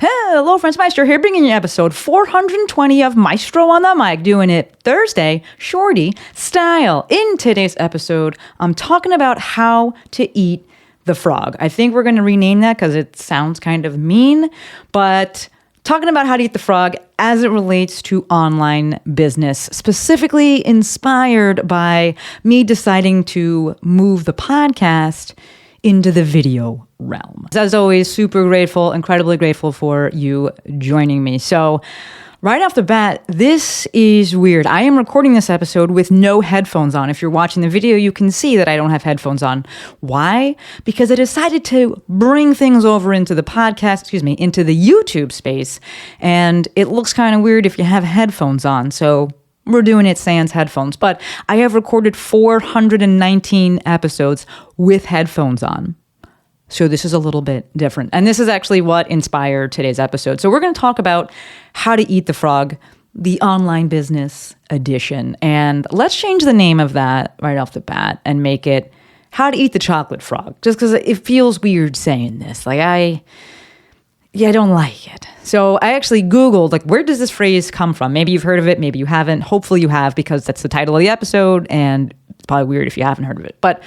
Hello, friends. Maestro here, bringing you episode 420 of Maestro on the Mic, doing it Thursday, shorty style. In today's episode, I'm talking about how to eat the frog. I think we're going to rename that because it sounds kind of mean, but talking about how to eat the frog as it relates to online business, specifically inspired by me deciding to move the podcast into the video realm. As always, super grateful, incredibly grateful for you joining me. So right off the bat, this is weird. I am recording this episode with no headphones on. If you're watching the video, you can see that I don't have headphones on. Why? Because I decided to bring things over into the podcast, into the YouTube space, and it looks kind of weird if you have headphones on. So we're doing it sans headphones, but I have recorded 419 episodes with headphones on. So this is a little bit different. And this is actually what inspired today's episode. So we're going to talk about how to eat the frog, the online business edition. And let's change the name of that right off the bat and make it how to eat the chocolate frog. Just because it feels weird saying this. I don't like it. So I actually Googled, where does this phrase come from? Maybe you've heard of it, maybe you haven't. Hopefully you have, because that's the title of the episode, and it's probably weird if you haven't heard of it. But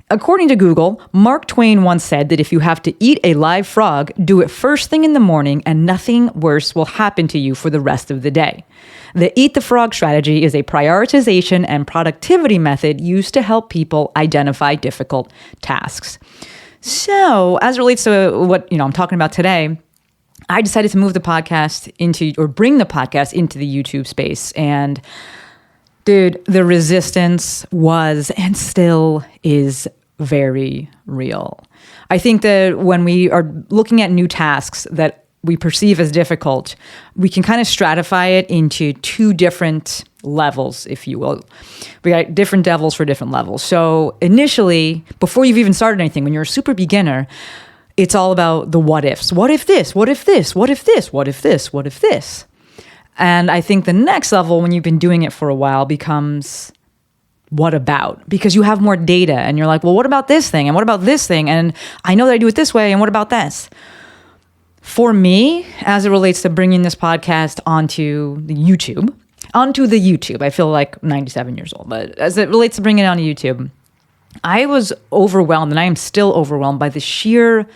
according to Google, Mark Twain once said that if you have to eat a live frog, do it first thing in the morning and nothing worse will happen to you for the rest of the day. The Eat the Frog strategy is a prioritization and productivity method used to help people identify difficult tasks. So, as it relates to what I'm talking about today, I decided to move the podcast bring the podcast into the YouTube space. And dude, the resistance was and still is very real. I think that when we are looking at new tasks that we perceive as difficult, we can kind of stratify it into two different levels, if you will. We got different levels for different levels. So initially, before you've even started anything, when you're a super beginner, it's all about the what-ifs. What if this? What if this? What if this? What if this? What if this? And I think the next level, when you've been doing it for a while, becomes what about? Because you have more data and you're like, well, what about this thing? And what about this thing? And I know that I do it this way. And what about this? For me, as it relates to bringing this podcast onto the YouTube, I feel like 97 years old, but as it relates to bringing it onto YouTube, I was overwhelmed, and I am still overwhelmed by the sheer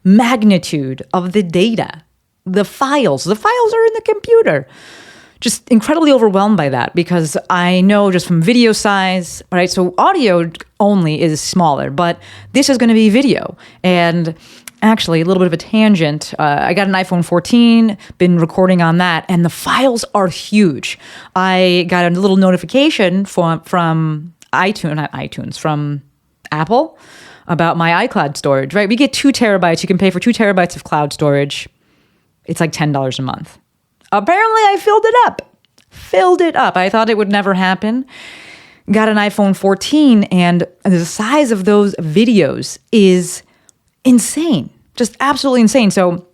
magnitude of the data. The files are in the computer. Just incredibly overwhelmed by that, because I know just from video size, right? So audio only is smaller, but this is going to be video. And actually, a little bit of a tangent. I got an iPhone 14, been recording on that, and the files are huge. I got a little notification from from Apple about my iCloud storage, right? We get 2 terabytes. You can pay for 2 terabytes of cloud storage. It's like $10 a month. Apparently, I filled it up. I thought it would never happen. Got an iPhone 14, and the size of those videos is insane, just absolutely insane. So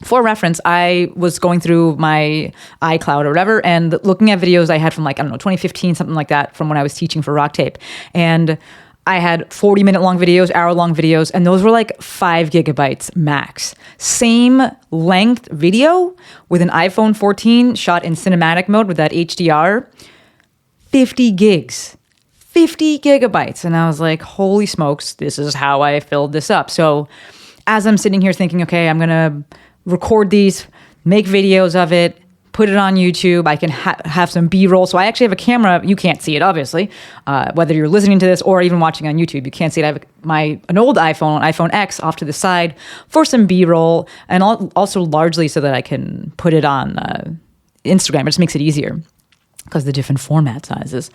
for reference, I was going through my iCloud or whatever and looking at videos I had from 2015, something like that, from when I was teaching for Rock Tape. And I had 40-minute long videos, hour-long videos, and those were 5 gigabytes max. Same length video with an iPhone 14 shot in cinematic mode with that HDR, 50 gigs. 50 gigabytes. And I was like, holy smokes, this is how I filled this up. So as I'm sitting here thinking, okay, I'm going to record these, make videos of it, put it on YouTube. I can have some B-roll. So I actually have a camera. You can't see it, obviously, whether you're listening to this or even watching on YouTube. You can't see it. I have an old iPhone X, off to the side for some B-roll, and also largely so that I can put it on Instagram. It just makes it easier because the different format sizes.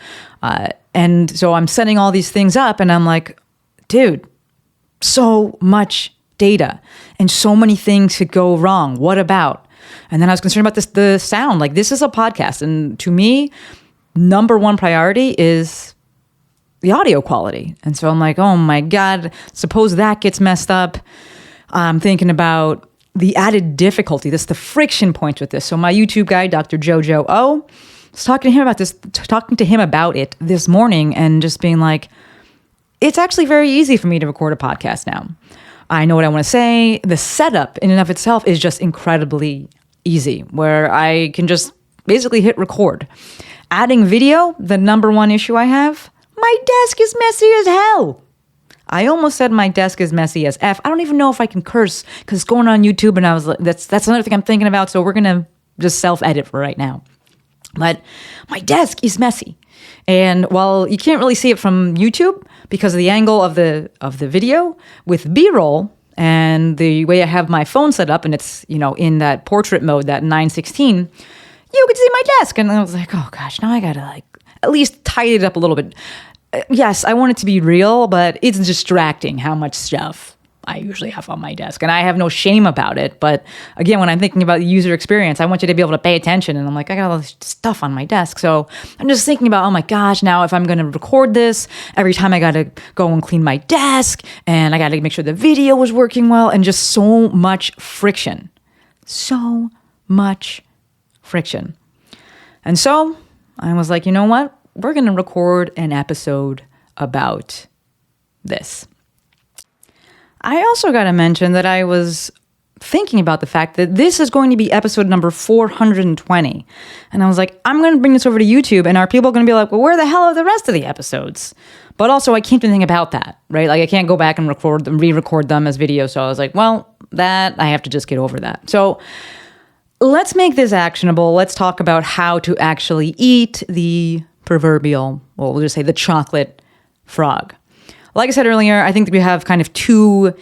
And so I'm setting all these things up, and I'm like, dude, so much data and so many things could go wrong. What about? And then I was concerned about the sound. This is a podcast. And to me, number one priority is the audio quality. And so I'm like, oh my God, suppose that gets messed up. I'm thinking about the added difficulty, the friction points with this. So my YouTube guy, Dr. Jojo O, was talking to him about it this morning, and just being like, it's actually very easy for me to record a podcast now. I know what I want to say. The setup in and of itself is just incredibly easy, where I can just basically hit record. Adding video, the number one issue I have, my desk is messy as hell. I almost said my desk is messy as F. I don't even know if I can curse because it's going on YouTube, and I was like, that's another thing I'm thinking about. So we're going to just self-edit for right now. But my desk is messy. And while you can't really see it from YouTube because of the angle of the video, with B-roll and the way I have my phone set up, and it's, in that portrait mode, that 9:16, you could see my desk. And I was like, oh gosh, now I got to at least tidy it up a little bit. Yes, I want it to be real, but it's distracting how much stuff I usually have on my desk. And I have no shame about it. But again, when I'm thinking about the user experience, I want you to be able to pay attention. And I'm like, I got all this stuff on my desk. So I'm just thinking about, oh my gosh, now if I'm going to record this, every time I got to go and clean my desk, and I got to make sure the video was working well, and just so much friction. So much friction. And so I was like, you know what? We're going to record an episode about this. I also got to mention that I was thinking about the fact that this is going to be episode number 420. And I was like, I'm going to bring this over to YouTube, and are people going to be like, well, where the hell are the rest of the episodes? But also I can't do anything about that, right? I can't go back and record them, re-record them as video. So I was like, well, that I have to just get over that. So let's make this actionable. Let's talk about how to actually eat the proverbial, well, we'll just say the chocolate frog. Like I said earlier, I think that we have kind of two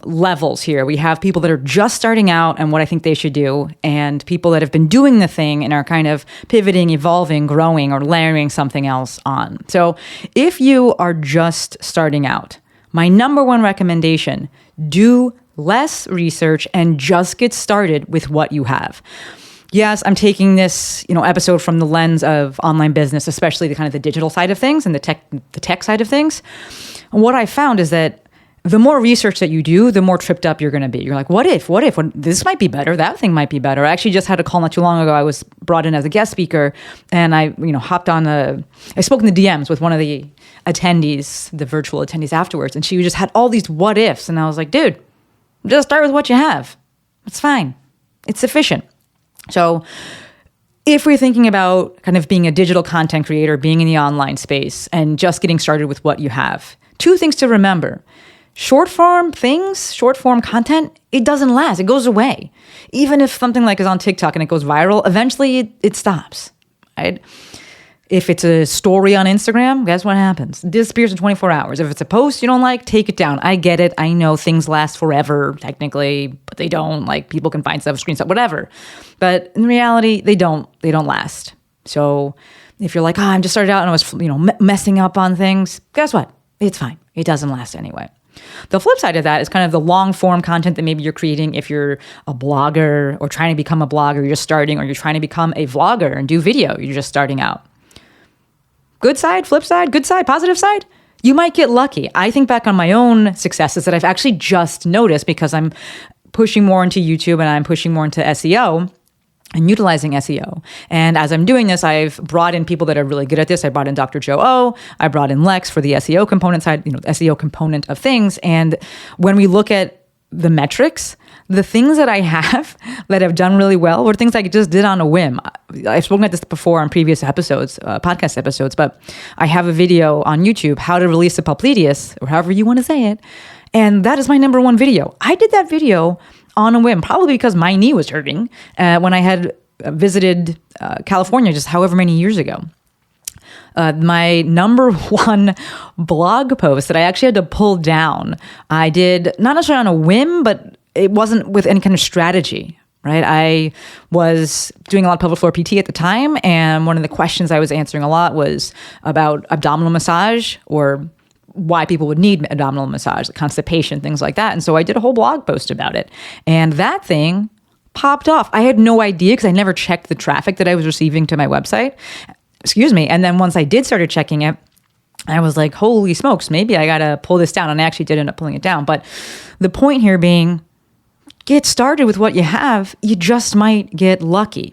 levels here. We have people that are just starting out and what I think they should do, and people that have been doing the thing and are kind of pivoting, evolving, growing, or layering something else on. So if you are just starting out, my number one recommendation, do less research and just get started with what you have. Yes, I'm taking this, episode from the lens of online business, especially the kind of the digital side of things and the tech side of things. And what I found is that the more research that you do, the more tripped up you're going to be. You're like, what if this might be better? That thing might be better. I actually just had a call not too long ago. I was brought in as a guest speaker, and I, hopped on I spoke in the DMs with one of the attendees, the virtual attendees afterwards, and she just had all these what ifs. And I was like, dude, just start with what you have. It's fine. It's sufficient. So if we're thinking about kind of being a digital content creator, being in the online space, and just getting started with what you have, two things to remember. Short form content, it doesn't last. It goes away. Even if something like is on TikTok and it goes viral, eventually it stops, right? If it's a story on Instagram, guess what happens? It disappears in 24 hours. If it's a post you don't like, take it down. I get it. I know things last forever, technically, but they don't. People can find stuff, screenshot, whatever. But in reality, they don't last. So if you're like, I'm just started out and I was, messing up on things, guess what? It's fine. It doesn't last anyway. The flip side of that is kind of the long form content that maybe you're creating if you're a blogger or trying to become a blogger, you're just starting, or you're trying to become a vlogger and do video, you're just starting out. Good side, flip side, good side, positive side, you might get lucky. I think back on my own successes that I've actually just noticed because I'm pushing more into YouTube and I'm pushing more into SEO and utilizing SEO. And as I'm doing this, I've brought in people that are really good at this. I brought in Dr. Joe O. I brought in Lex for the SEO component side, SEO component of things. And when we look at the metrics, the things that I have that have done really well were things I just did on a whim. I've spoken about this before on previous episodes, podcast episodes, but I have a video on YouTube, how to release a Popliteus, or however you want to say it. And that is my number one video. I did that video on a whim, probably because my knee was hurting when I had visited California just however many years ago. My number one blog post that I actually had to pull down, I did not necessarily on a whim, but it wasn't with any kind of strategy, right? I was doing a lot of pelvic floor PT at the time, and one of the questions I was answering a lot was about abdominal massage, or why people would need abdominal massage, like constipation, things like that. And so I did a whole blog post about it. And that thing popped off. I had no idea because I never checked the traffic that I was receiving to my website. And then once I did started checking it, I was like, holy smokes, maybe I got to pull this down. And I actually did end up pulling it down. But the point here being, get started with what you have. You just might get lucky.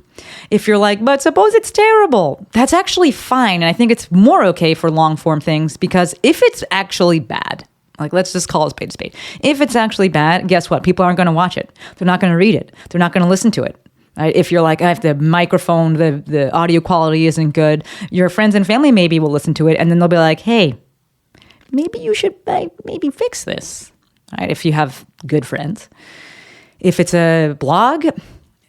If you're like, but suppose it's terrible, that's actually fine. And I think it's more okay for long form things, because if it's actually bad, Like, let's just call a spade a spade. If it's actually bad, guess what? People aren't going to watch it. They're not going to read it. They're not going to listen to it. Right? If you're like, if the microphone, the audio quality isn't good, your friends and family maybe will listen to it, and then they'll be like, hey, maybe you should maybe fix this. Right? If you have good friends. If it's a blog,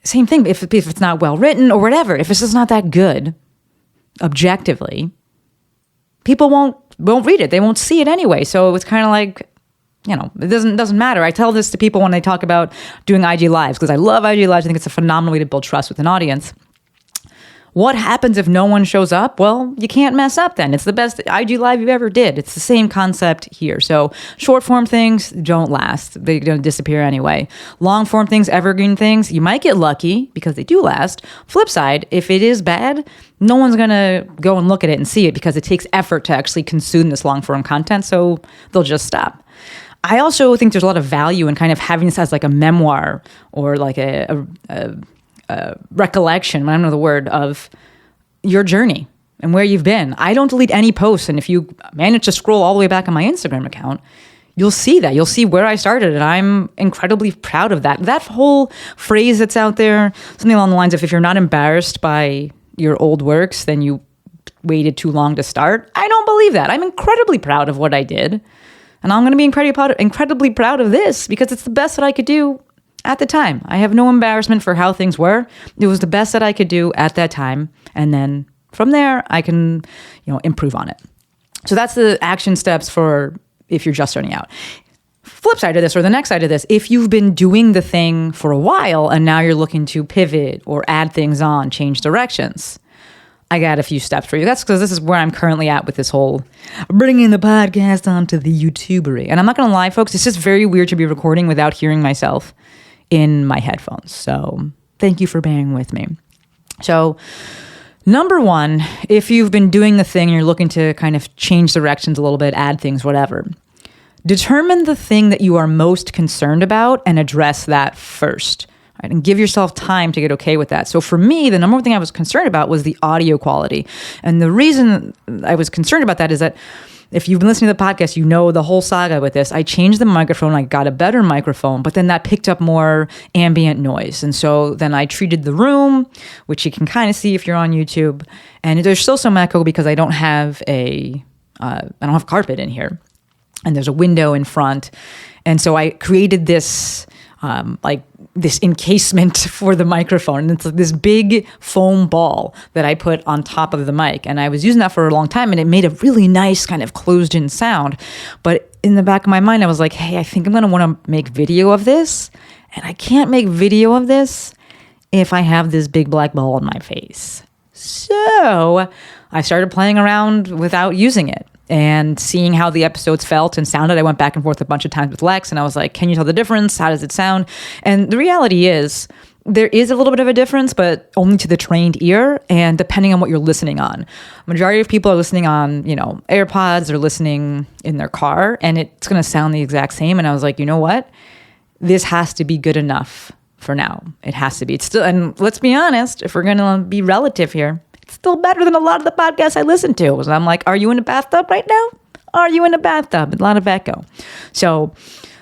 same thing. If it's not well written or whatever, if it's just not that good, objectively, people won't read it. They won't see it anyway. So it's kind of like, it doesn't matter. I tell this to people when they talk about doing IG Lives, because I love IG Lives. I think it's a phenomenal way to build trust with an audience. What happens if no one shows up? Well, you can't mess up then. It's the best IG Live you ever did. It's the same concept here. So short form things don't last. They're going to disappear anyway. Long form things, evergreen things, you might get lucky because they do last. Flip side, if it is bad, no one's going to go and look at it and see it because it takes effort to actually consume this long form content. So they'll just stop. I also think there's a lot of value in kind of having this as like a memoir or like a recollection, I don't know the word, of your journey and where you've been. I don't delete any posts. And if you manage to scroll all the way back on my Instagram account, you'll see that. You'll see where I started. And I'm incredibly proud of that. That whole phrase that's out there, something along the lines of, if you're not embarrassed by your old works, then you waited too long to start. I don't believe that. I'm incredibly proud of what I did. And I'm going to be incredibly proud of this because it's the best that I could do at the time. I have no embarrassment for how things were. It was the best that I could do at that time. And then from there, I can, improve on it. So that's the action steps for if you're just starting out. Flip side of this, or the next side of this, if you've been doing the thing for a while and now you're looking to pivot or add things on, change directions, I got a few steps for you. That's because this is where I'm currently at with this whole bringing the podcast onto the YouTubery. And I'm not going to lie, folks, it's just very weird to be recording without hearing myself in my headphones. So thank you for bearing with me. So number one, if you've been doing the thing and you're looking to kind of change directions a little bit, add things, whatever, determine the thing that you are most concerned about and address that first. Right, and give yourself time to get okay with that. So for me, the number one thing I was concerned about was the audio quality. And the reason I was concerned about that is that if you've been listening to the podcast, you know the whole saga with this. I changed the microphone. I got a better microphone, but then that picked up more ambient noise. And so then I treated the room, which you can kind of see if you're on YouTube. And there's still some echo because I don't have carpet in here. And there's a window in front. And so I created this this encasement for the microphone. And it's this big foam ball that I put on top of the mic. And I was using that for a long time, and it made a really nice kind of closed-in sound. But in the back of my mind, I was like, hey, I think I'm going to want to make video of this. And I can't make video of this if I have this big black ball on my face. So I started playing around without using it and seeing how the episodes felt and sounded. I went back and forth a bunch of times with Lex, and I was like, can you tell the difference? How does it sound? And the reality is, there is a little bit of a difference, but only to the trained ear and depending on what you're listening on. Majority of people are listening on, AirPods or listening in their car, and it's going to sound the exact same. And I was like, you know what? This has to be good enough for now. It has to be. It's still, and let's be honest, if we're going to be relative here, it's still better than a lot of the podcasts I listen to. So I'm like, are you in a bathtub right now? Are you in a bathtub? A lot of echo. So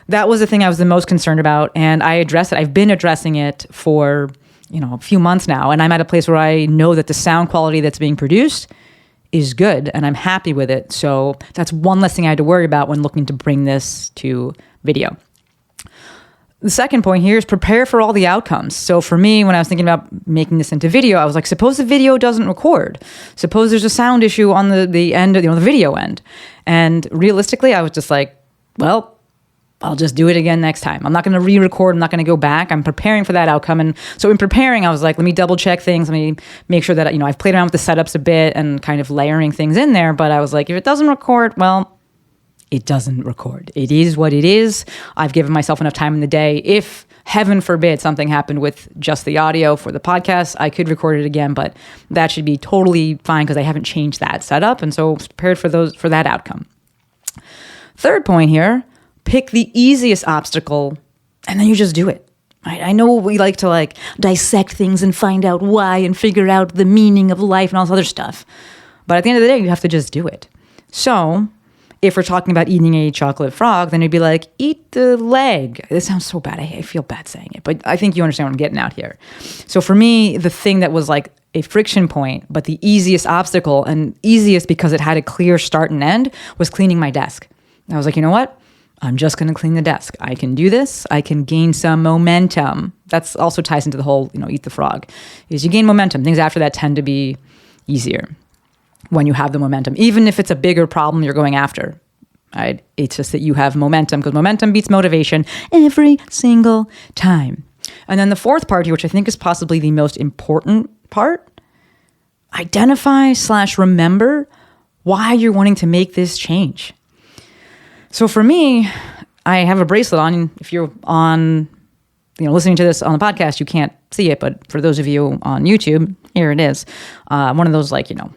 that was the thing I was the most concerned about. And I addressed it. I've been addressing it for, a few months now. And I'm at a place where I know that the sound quality that's being produced is good. And I'm happy with it. So that's one less thing I had to worry about when looking to bring this to video. The second point here is prepare for all the outcomes. So for me, when I was thinking about making this into video, I was like, suppose the video doesn't record. Suppose there's a sound issue on the end of the video end. And realistically, I was just like, well, I'll just do it again next time. I'm not going to re-record. I'm not going to go back. I'm preparing for that outcome. And so in preparing, I was like, let me double check things. Let me make sure that, I've played around with the setups a bit and kind of layering things in there. But I was like, if it doesn't record, well, it doesn't record. It is what it is. I've given myself enough time in the day. If, heaven forbid, something happened with just the audio for the podcast, I could record it again, but that should be totally fine because I haven't changed that setup. And so prepared for that outcome. Third point here, pick the easiest obstacle and then you just do it. Right? I know we like to dissect things and find out why and figure out the meaning of life and all this other stuff. But at the end of the day, you have to just do it. So if we're talking about eating a chocolate frog, then it'd be like, eat the leg. This sounds so bad. I feel bad saying it, but I think you understand what I'm getting out here. So for me, the thing that was like a friction point, but the easiest obstacle, and easiest because it had a clear start and end, was cleaning my desk. I was like, you know what? I'm just going to clean the desk. I can do this. I can gain some momentum. That's also ties into the whole, eat the frog, is you gain momentum. Things after that tend to be easier when you have the momentum, even if it's a bigger problem you're going after. Right? It's just that you have momentum, because momentum beats motivation every single time. And then the fourth part here, which I think is possibly the most important part, identify/remember why you're wanting to make this change. So for me, I have a bracelet on. If you're on, listening to this on the podcast, you can't see it, but for those of you on YouTube, here it is. One of those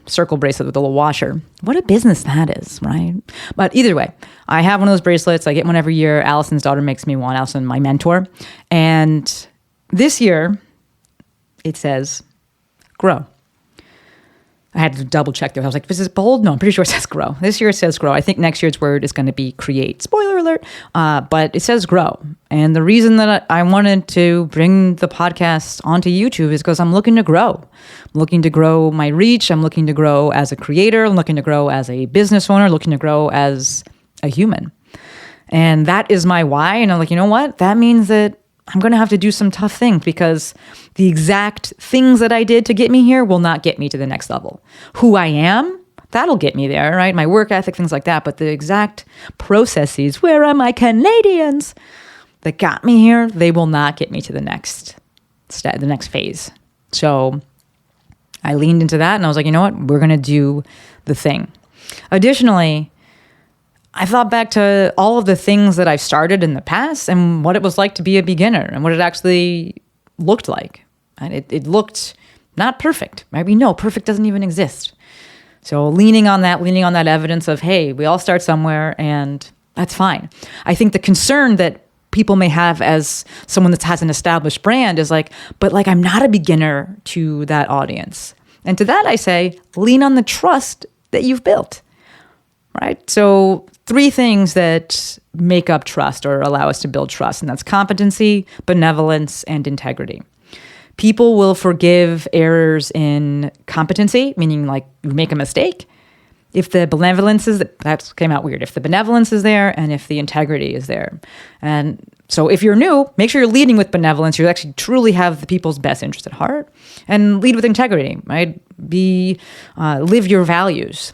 circle bracelet with a little washer. What a business that is, right? But either way, I have one of those bracelets. I get one every year. Allison's daughter makes me one. Allison, my mentor. And this year, it says, grow. I had to double check there. I was like, this is bold? No, I'm pretty sure it says grow. This year it says grow. I think next year's word is going to be create. Spoiler alert. But it says grow. And the reason that I wanted to bring the podcast onto YouTube is because I'm looking to grow. I'm looking to grow my reach. I'm looking to grow as a creator. I'm looking to grow as a business owner, looking to grow as a human. And that is my why. And I'm like, you know what? That means that I'm going to have to do some tough things, because the exact things that I did to get me here will not get me to the next level. Who I am, that'll get me there, right? My work ethic, things like that. But the exact processes, where are my Canadians, that got me here, they will not get me to the next step, the next phase. So I leaned into that and I was like, you know what? We're going to do the thing. Additionally, I thought back to all of the things that I've started in the past and what it was like to be a beginner and what it actually looked like. And it looked not perfect. Maybe no, perfect doesn't even exist. So leaning on that evidence of, hey, we all start somewhere and that's fine. I think the concern that people may have as someone that has an established brand is like, but like, I'm not a beginner to that audience. And to that I say, lean on the trust that you've built, right? So 3 things that make up trust or allow us to build trust, and that's competency, benevolence, and integrity. People will forgive errors in competency, meaning like you make a mistake, if the benevolence is, that came out weird, if the benevolence is there and if the integrity is there. And so if you're new, make sure you're leading with benevolence. You actually truly have the people's best interest at heart, and lead with integrity, right? Live your values.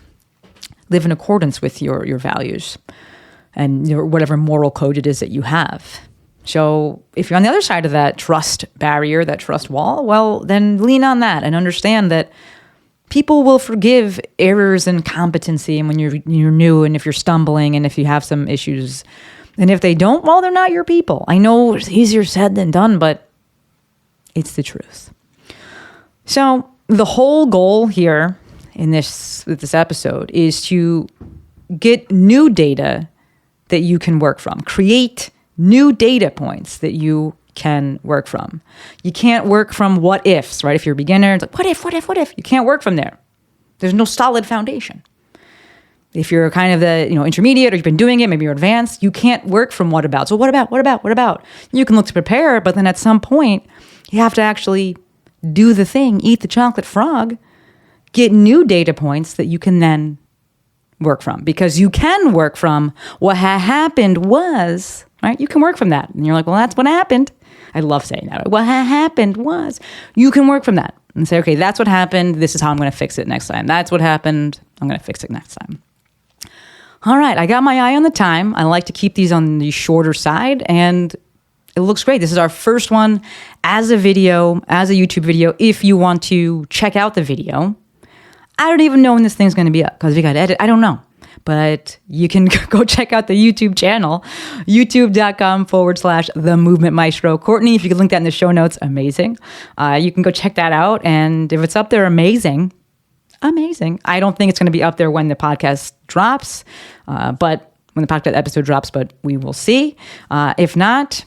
Live in accordance with your values and your whatever moral code it is that you have. So if you're on the other side of that trust barrier, that trust wall, well, then lean on that and understand that people will forgive errors in competency and when you're new and if you're stumbling and if you have some issues. And if they don't, well, they're not your people. I know it's easier said than done, but it's the truth. So the whole goal here in this episode is to get new data that you can work from. Create new data points that you can work from. You can't work from what-ifs, right? If you're a beginner, it's like, what if? You can't work from there. There's no solid foundation. If you're kind of the intermediate or you've been doing it, maybe you're advanced, you can't work from what about. So what about? You can look to prepare, but then at some point, you have to actually do the thing, eat the chocolate frog, get new data points that you can then work from. Because you can work from what happened was, right? You can work from that. And you're like, well, that's what happened. I love saying that. What happened was, you can work from that and say, okay, that's what happened. This is how I'm going to fix it next time. That's what happened. I'm going to fix it next time. All right, I got my eye on the time. I like to keep these on the shorter side, and it looks great. This is our first one as a video, as a YouTube video. If you want to check out the video, I don't even know when this thing's going to be up because we got to edit. I don't know. But you can go check out the YouTube channel, youtube.com/The Movement Maestro. Courtney, if you could link that in the show notes, amazing. You can go check that out. And if it's up there, amazing. I don't think it's going to be up there when the podcast drops, but when the podcast episode drops, but we will see. If not,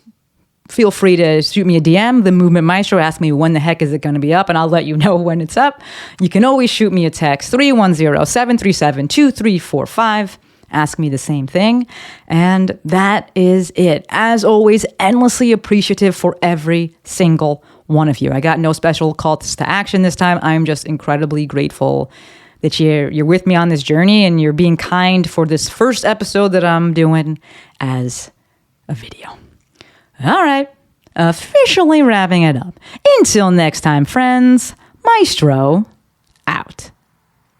feel free to shoot me a DM, The Movement Maestro. Ask me when the heck is it going to be up, and I'll let you know when it's up. You can always shoot me a text, 310-737-2345. ask me the same thing. And that is it. As always, endlessly appreciative for every single one of you. I got no special calls to action this time. I'm just incredibly grateful that you're with me on this journey and you're being kind for this first episode that I'm doing as a video. All right, officially wrapping it up. Until next time, friends, Maestro out.